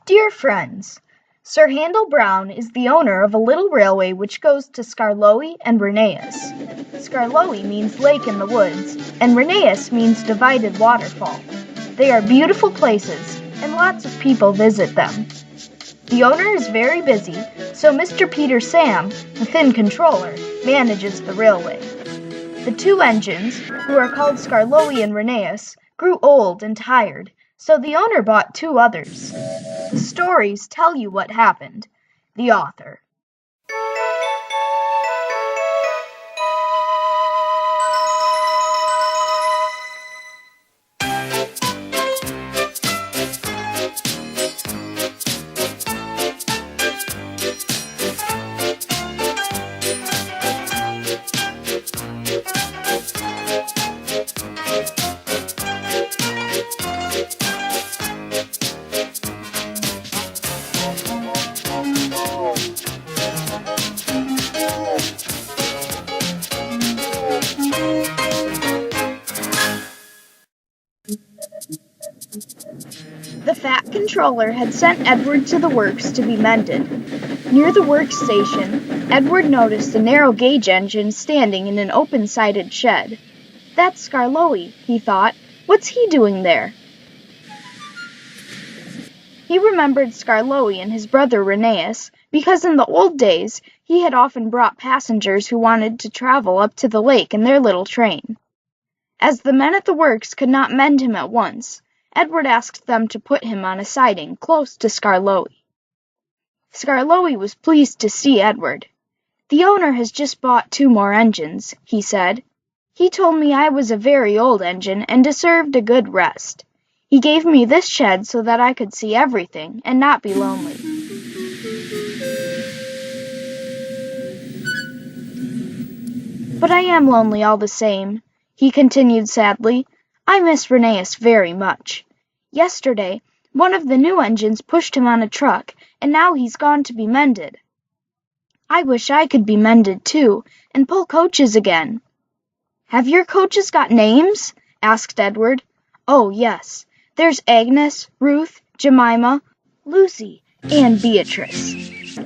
Dear friends, Sir Handel Brown is the owner of a little railway which goes to Skarloey and Reneus. Skarloey means lake in the woods, and Reneus means divided waterfall. They are beautiful places, and lots of people visit them. The owner is very busy, so Mr. Peter Sam, the thin controller, manages the railway. The two engines, who are called Skarloey and Reneus, grew old and tired, so the owner bought two others. The stories tell you what happened. The author. The fat controller had sent Edward to the works to be mended. Near the works station, Edward noticed a narrow-gauge engine standing in an open-sided shed. That's Skarloey, he thought. What's he doing there? He remembered Skarloey and his brother Reneus, because in the old days he had often brought passengers who wanted to travel up to the lake in their little train. As the men at the works could not mend him at once, Edward asked them to put him on a siding close to Skarloey. Skarloey was pleased to see Edward. "The owner has just bought two more engines," he said. "He told me I was a very old engine and deserved a good rest. He gave me this shed so that I could see everything and not be lonely." "But I am lonely all the same," he continued sadly. "I miss Reneus very much. Yesterday, one of the new engines pushed him on a truck, and now he's gone to be mended. I wish I could be mended too, and pull coaches again." "Have your coaches got names?" asked Edward. "Oh, yes. There's Agnes, Ruth, Jemima, Lucy, and Beatrice.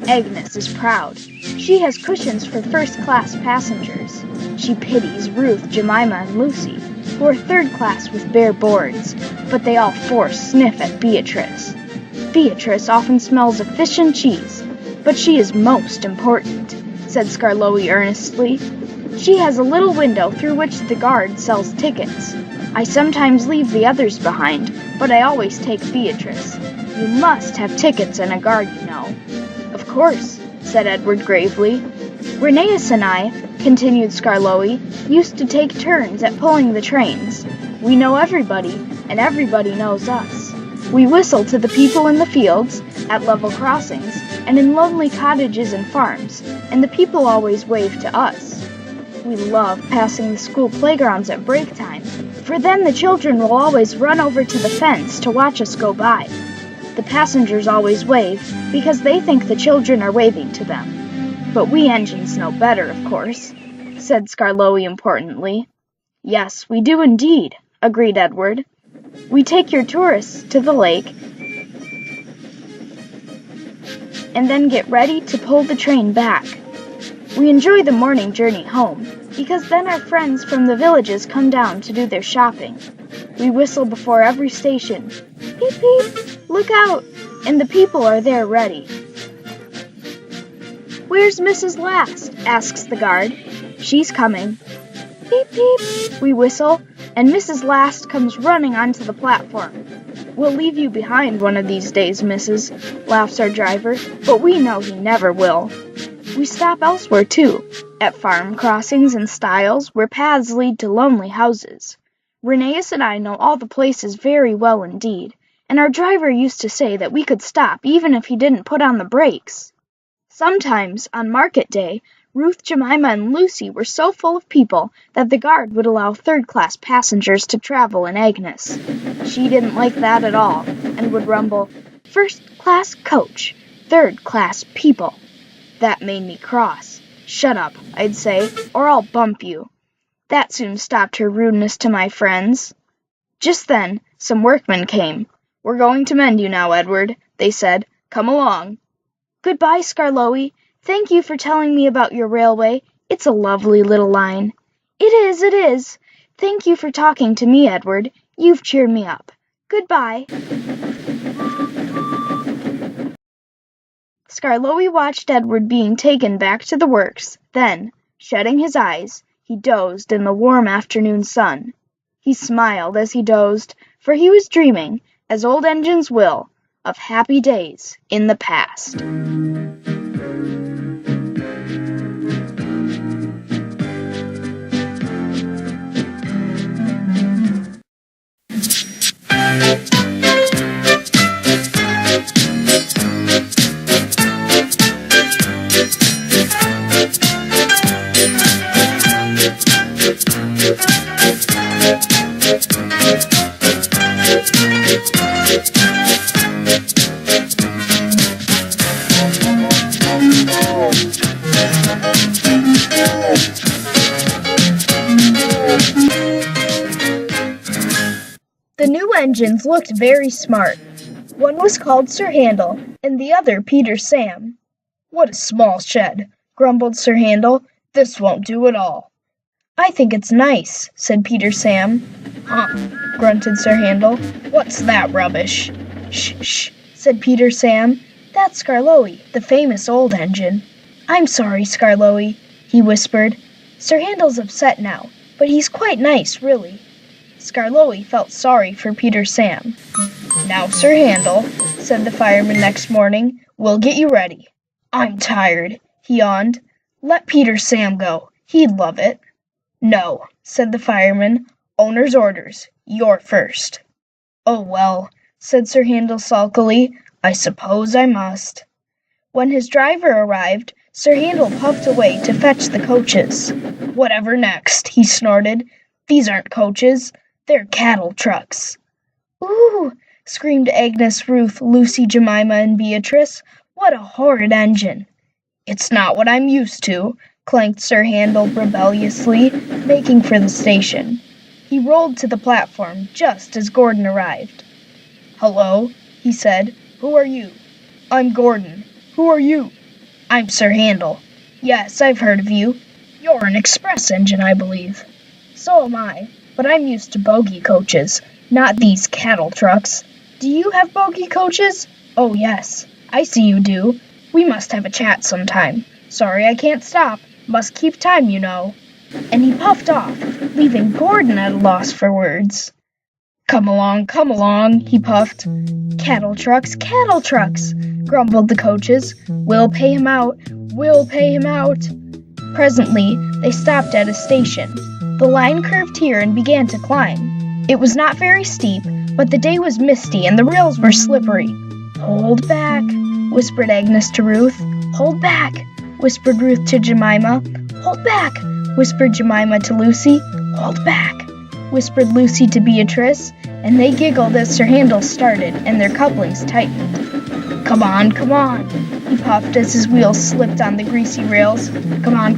Agnes is proud. She has cushions for first-class passengers. She pities Ruth, Jemima, and Lucy, who are third class with bare boards, but they all four sniff at Beatrice. Beatrice often smells of fish and cheese, but she is most important," said Skarloey earnestly. "She has a little window through which the guard sells tickets. I sometimes leave the others behind, but I always take Beatrice. You must have tickets and a guard, you know." "Of course," said Edward gravely. "Reneus and I," continued Skarloey, "used to take turns at pulling the trains. We know everybody, and everybody knows us. We whistle to the people in the fields, at level crossings, and in lonely cottages and farms, and the people always wave to us. We love passing the school playgrounds at break time, for then the children will always run over to the fence to watch us go by. The passengers always wave, because they think the children are waving to them. But we engines know better, of course," said Skarloey importantly. "Yes, we do indeed," agreed Edward. "We take your tourists to the lake, and then get ready to pull the train back. We enjoy the morning journey home, because then our friends from the villages come down to do their shopping. We whistle before every station. Peep, peep, look out, and the people are there ready." "Where's Mrs. Last?" asks the guard. "She's coming." Peep, peep, we whistle, and Mrs. Last comes running onto the platform. "We'll leave you behind one of these days, missus," laughs our driver, but we know he never will. We stop elsewhere, too, at farm crossings and stiles where paths lead to lonely houses. Reneus and I know all the places very well indeed, and our driver used to say that we could stop even if he didn't put on the brakes. Sometimes, on market day, Ruth, Jemima, and Lucy were so full of people that the guard would allow third-class passengers to travel in Agnes. She didn't like that at all, and would rumble, "First-class coach, third-class people." That made me cross. "Shut up," I'd say, "or I'll bump you." That soon stopped her rudeness to my friends. Just then, some workmen came. "We're going to mend you now, Edward," they said. "Come along." "Goodbye, Skarloey. Thank you for telling me about your railway. It's a lovely little line." It is. Thank you for talking to me, Edward. You've cheered me up. Goodbye." Skarloey watched Edward being taken back to the works. Then, shutting his eyes, he dozed in the warm afternoon sun. He smiled as he dozed, for he was dreaming, as old engines will, of happy days in the past. The new engines looked very smart. One was called Sir Handel, and the other Peter Sam. "What a small shed," grumbled Sir Handel. "This won't do at all." "I think it's nice," said Peter Sam. "Huh," grunted Sir Handel. "What's that rubbish?" "Shh," said Peter Sam. "That's Skarloey, the famous old engine." "I'm sorry, Skarloey," he whispered. "Sir Handel's upset now, but he's quite nice, really." Skarloey felt sorry for Peter Sam. "Now, Sir Handel," said the fireman next morning, "we'll get you ready." "I'm tired," he yawned. "Let Peter Sam go. He'd love it." "No," said the fireman. "Owner's orders. You're first." "Oh, well," said Sir Handel sulkily, "I suppose I must." When his driver arrived, Sir Handel puffed away to fetch the coaches. "Whatever next?" he snorted. "These aren't coaches. They're cattle trucks." "Ooh!" screamed Agnes, Ruth, Lucy, Jemima, and Beatrice. "What a horrid engine!" "It's not what I'm used to," clanked Sir Handel rebelliously, making for the station. He rolled to the platform just as Gordon arrived. "Hello," he said. "Who are you?" "I'm Gordon. Who are you?" "I'm Sir Handel." "Yes, I've heard of you. You're an express engine, I believe." "So am I, but I'm used to bogie coaches, not these cattle trucks. Do you have bogie coaches?" "Oh, yes. I see you do. We must have a chat sometime. Sorry I can't stop. Must keep time, you know." And he puffed off, leaving Gordon at a loss for words. Come along, he puffed. Cattle trucks, grumbled the coaches. We'll pay him out. Presently, they stopped at a station. The line curved here and began to climb. It was not very steep, but the day was misty and the rails were slippery. "Hold back," whispered Agnes to Ruth. "Hold back," whispered Ruth to Jemima. "Hold back," whispered Jemima to Lucy. "Hold back," whispered Lucy to Beatrice, and they giggled as Sir Handel started and their couplings tightened. Come on, he puffed as his wheels slipped on the greasy rails. Come on.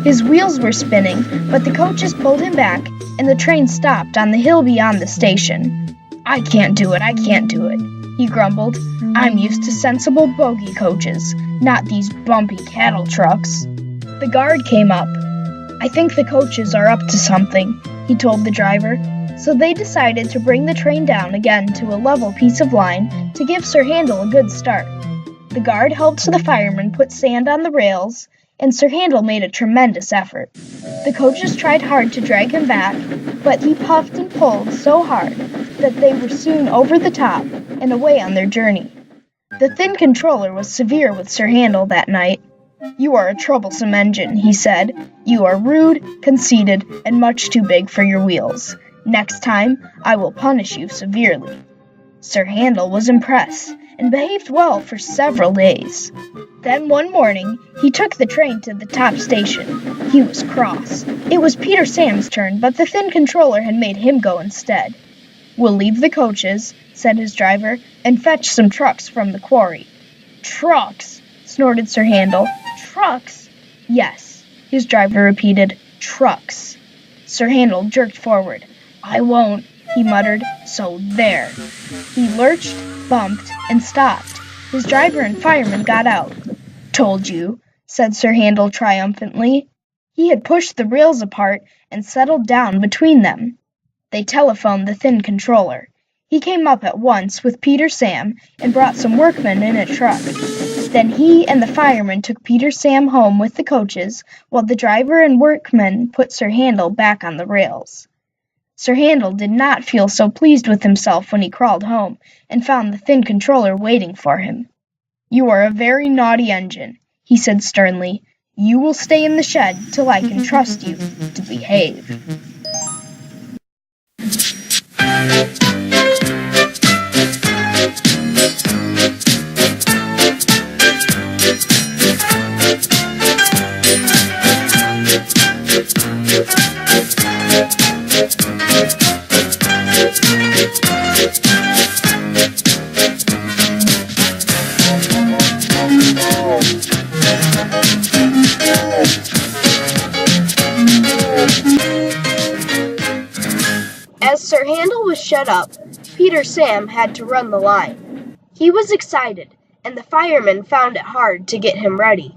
His wheels were spinning, but the coaches pulled him back, and the train stopped on the hill beyond the station. I can't do it, he grumbled. I'm used to sensible bogie coaches, not these bumpy cattle trucks. The guard came up. I think the coaches are up to something, he told the driver. So they decided to bring the train down again to a level piece of line to give Sir Handel a good start. The guard helped the firemen put sand on the rails, and Sir Handel made a tremendous effort. The coaches tried hard to drag him back, but he puffed and pulled so hard that they were soon over the top and away on their journey. The thin controller was severe with Sir Handel that night. You are a troublesome engine, he said. You are rude, conceited, and much too big for your wheels. Next time, I will punish you severely. Sir Handel was impressed and behaved well for several days. Then one morning, he took the train to the top station. He was cross. It was Peter Sam's turn, but the thin controller had made him go instead. We'll leave the coaches, said his driver, and fetch some trucks from the quarry. Trucks, snorted Sir Handel. Trucks? Yes, his driver repeated. Trucks. Sir Handel jerked forward. I won't, he muttered. "So there." He lurched, bumped, and stopped. His driver and fireman got out. "Told you," said Sir Handel triumphantly. He had pushed the rails apart and settled down between them. They telephoned the thin controller. He came up at once with Peter Sam and brought some workmen in a truck. Then he and the fireman took Peter Sam home with the coaches, while the driver and workmen put Sir Handel back on the rails. Sir Handel did not feel so pleased with himself when he crawled home and found the thin controller waiting for him. "You are a very naughty engine," he said sternly. "You will stay in the shed till I can trust you to behave." As Sir Handel was shut up, Peter Sam had to run the line. He was excited, and the fireman found it hard to get him ready.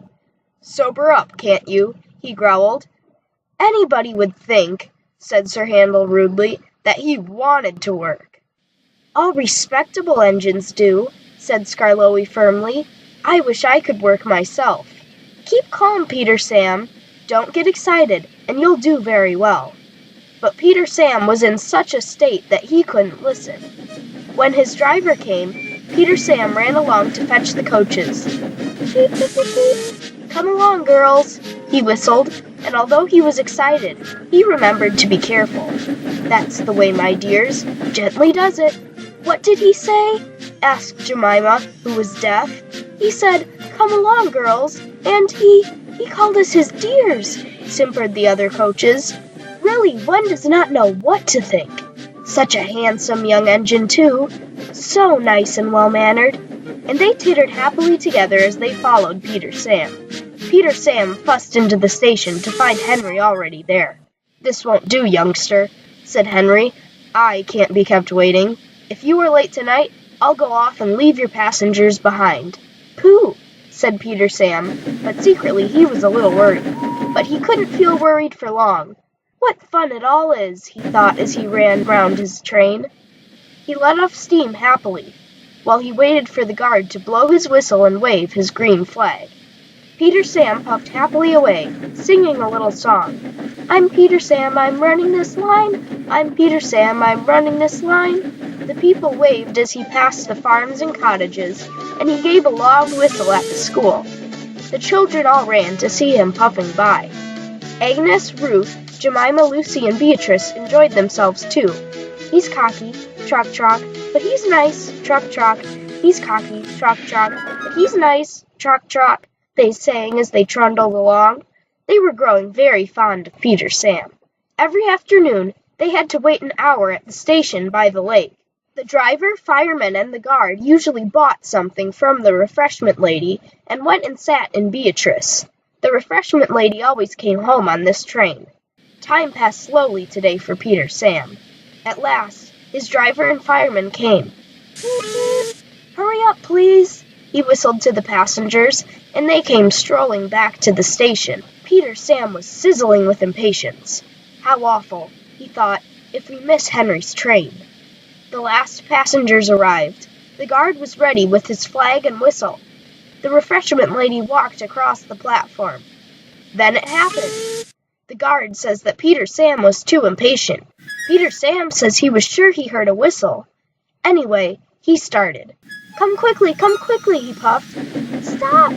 "Sober up, can't you?" he growled. "Anybody would think," said Sir Handel rudely, "that he wanted to work." "All respectable engines do," said Skarloey firmly. "I wish I could work myself." "Keep calm, Peter Sam. Don't get excited, and you'll do very well." But Peter Sam was in such a state that he couldn't listen. When his driver came, Peter Sam ran along to fetch the coaches. "Beep, beep, beep, beep. Come along, girls," he whistled, and although he was excited, he remembered to be careful. "That's the way, my dears. Gently does it." "What did he say?" asked Jemima, who was deaf. "He said, 'Come along, girls,' and he called us his dears," simpered the other coaches. Really, one does not know what to think. Such a handsome young engine, too. So nice and well-mannered. And they tittered happily together as they followed Peter Sam. Peter Sam fussed into the station to find Henry already there. "This won't do, youngster," said Henry. "I can't be kept waiting. If you are late tonight, I'll go off and leave your passengers behind." "Pooh," said Peter Sam, but secretly he was a little worried. But he couldn't feel worried for long. "What fun it all is," he thought as he ran round his train. He let off steam happily, while he waited for the guard to blow his whistle and wave his green flag. Peter Sam puffed happily away, singing a little song. "I'm Peter Sam, I'm running this line. I'm Peter Sam, I'm running this line." The people waved as he passed the farms and cottages, and he gave a loud whistle at the school. The children all ran to see him puffing by. Agnes, Ruth, Jemima, Lucy, and Beatrice enjoyed themselves too. "He's cocky, trock, but he's nice, trock. He's cocky, trock, but he's nice, trock," they sang as they trundled along. They were growing very fond of Peter Sam. Every afternoon, they had to wait an hour at the station by the lake. The driver, fireman, and the guard usually bought something from the refreshment lady and went and sat in Beatrice. The refreshment lady always came home on this train. Time passed slowly today for Peter Sam. At last, his driver and fireman came. "Beep, beep. Hurry up, please," he whistled to the passengers, and they came strolling back to the station. Peter Sam was sizzling with impatience. How awful, he thought, if we miss Henry's train. The last passengers arrived. The guard was ready with his flag and whistle. The refreshment lady walked across the platform. Then it happened. The guard says that Peter Sam was too impatient. Peter Sam says he was sure he heard a whistle. Anyway, he started. Come quickly, he puffed. Stop,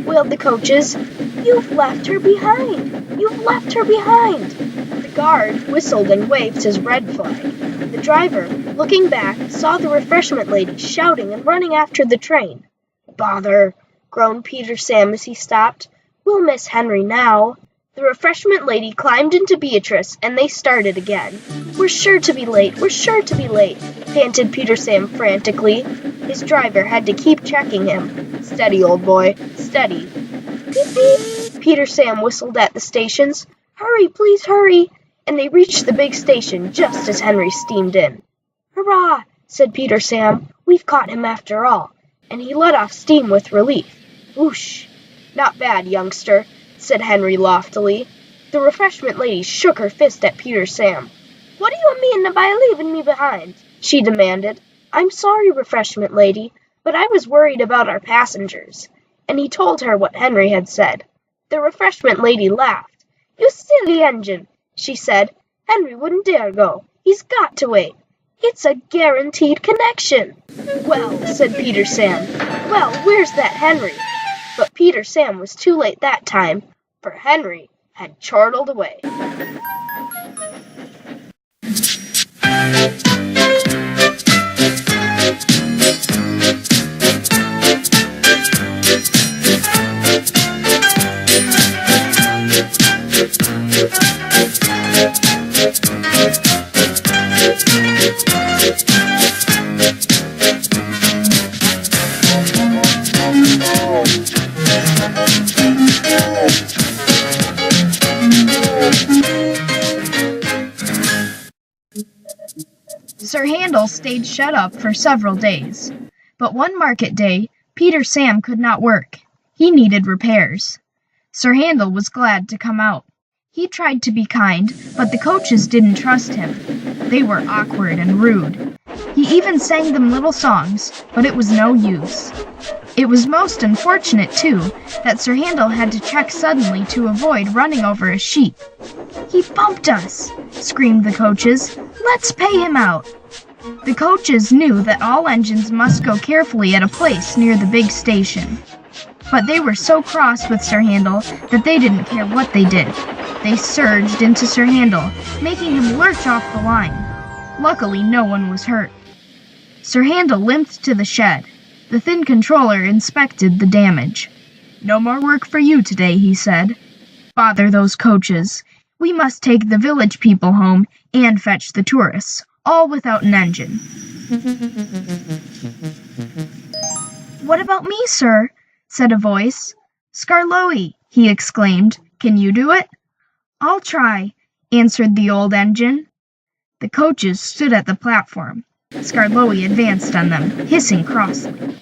wailed the coaches. You've left her behind. The guard whistled and waved his red flag. The driver, looking back, saw the refreshment lady shouting and running after the train. Bother, groaned Peter Sam as he stopped. We'll miss Henry now. The refreshment lady climbed into Beatrice, and they started again. We're sure to be late, panted Peter Sam frantically. His driver had to keep checking him. Steady, old boy, steady. Beep, beep. Peter Sam whistled at the stations. Hurry, please hurry. and they reached the big station just as Henry steamed in. "Hurrah!" said Peter Sam. "We've caught him after all," and he let off steam with relief. "Whoosh! Not bad, youngster," said Henry loftily. The refreshment lady shook her fist at Peter Sam. "What do you mean by leaving me behind?" she demanded. "I'm sorry, refreshment lady, but I was worried about our passengers." And he told her what Henry had said. The refreshment lady laughed. "You silly engine," she said. "Henry wouldn't dare go. He's got to wait. It's a guaranteed connection." "Well," said Peter Sam, "well, where's that Henry?" But Peter Sam was too late that time, for Henry had chortled away. Sir Handel stayed shut up for several days, but one market day Peter Sam could not work. He needed repairs. Sir Handel was glad to come out. He tried to be kind, but the coaches didn't trust him. They were awkward and rude. He even sang them little songs, but it was no use. It was most unfortunate, too, that Sir Handel had to check suddenly to avoid running over a sheep. "He bumped us!" screamed the coaches. "Let's pay him out!" The coaches knew that all engines must go carefully at a place near the big station. But they were so cross with Sir Handel that they didn't care what they did. They surged into Sir Handel, making him lurch off the line. Luckily, no one was hurt. Sir Handel limped to the shed. The thin controller inspected the damage. "No more work for you today," he said. "Bother those coaches. We must take the village people home and fetch the tourists, all without an engine." "What about me, sir?" said a voice. "Skarloey," he exclaimed. "Can you do it?" "I'll try," answered the old engine. The coaches stood at the platform. Skarloey advanced on them, hissing crossly.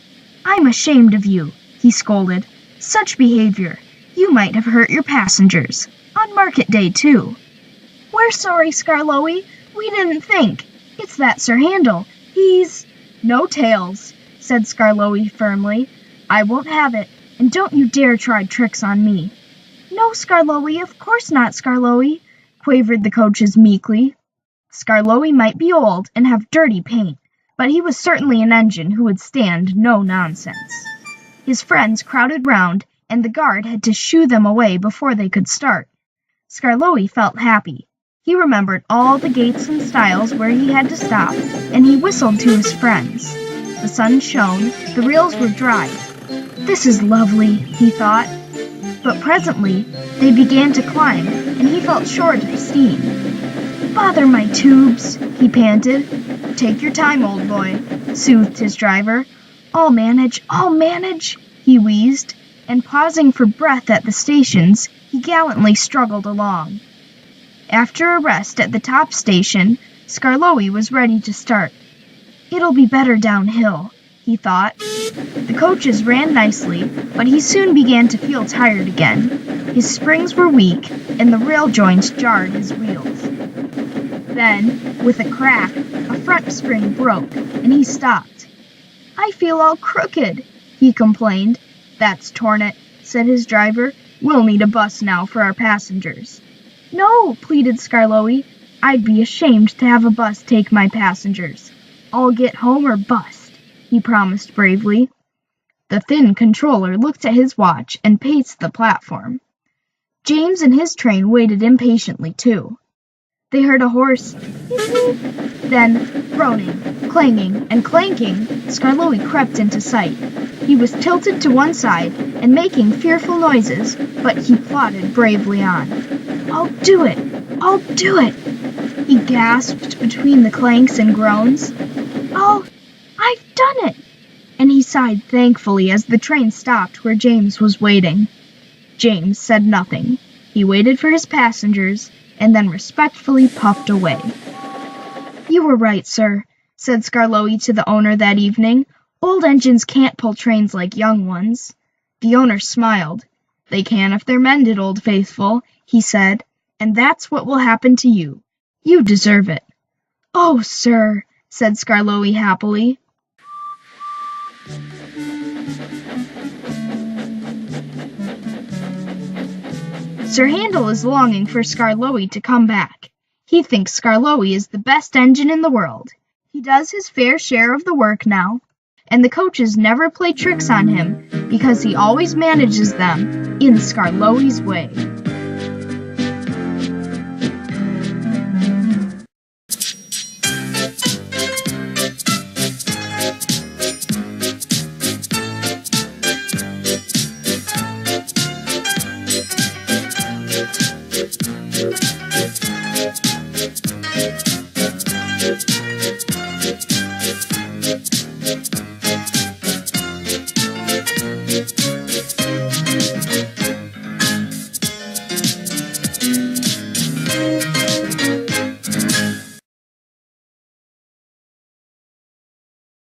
"I'm ashamed of you," he scolded. "Such behavior. You might have hurt your passengers. On market day, too." "We're sorry, Skarloey. We didn't think. It's that Sir Handel. He's—" "No tales," said Skarloey firmly. "I won't have it, and don't you dare try tricks on me." "No, Skarloey, of course not, Skarloey," quavered the coaches meekly. Skarloey might be old and have dirty paint, but he was certainly an engine who would stand no nonsense. His friends crowded round, and the guard had to shoo them away before they could start. Skarloey felt happy. He remembered all the gates and stiles where he had to stop, and he whistled to his friends. The sun shone, the rails were dry. "This is lovely," he thought. But presently they began to climb, and he felt short of steam. "Bother my tubes," he panted. "Take your time, old boy," soothed his driver. I'll manage," he wheezed, and pausing for breath at the stations, he gallantly struggled along. After a rest at the top station, Skarloey was ready to start. "It'll be better downhill," he thought. The coaches ran nicely, but he soon began to feel tired again. His springs were weak, and the rail joints jarred his wheels. Then, with a crack, a front spring broke, and he stopped. "I feel all crooked," he complained. "That's torn it," said his driver. "We'll need a bus now for our passengers." "No," pleaded Skarloey. "I'd be ashamed to have a bus take my passengers. I'll get home or bust," he promised bravely. The thin controller looked at his watch and paced the platform. James and his train waited impatiently, too. They heard a hoarse then, groaning, clanging, and clanking, Skarloey crept into sight. He was tilted to one side and making fearful noises, but he plodded bravely on. I'll do it! He gasped between the clanks and groans. I've done it! And he sighed thankfully as the train stopped where James was waiting. James said nothing. He waited for his passengers, and then respectfully puffed away. "You were right, sir," said Skarloey to the owner that evening. "Old engines can't pull trains like young ones." The owner smiled. "They can if they're mended, Old Faithful," he said, "and that's what will happen to you. You deserve it." "Oh, sir," said Skarloey happily. Sir Handel is longing for Skarloey to come back. He thinks Skarloey is the best engine in the world. He does his fair share of the work now, and the coaches never play tricks on him because he always manages them in Skarloey's way.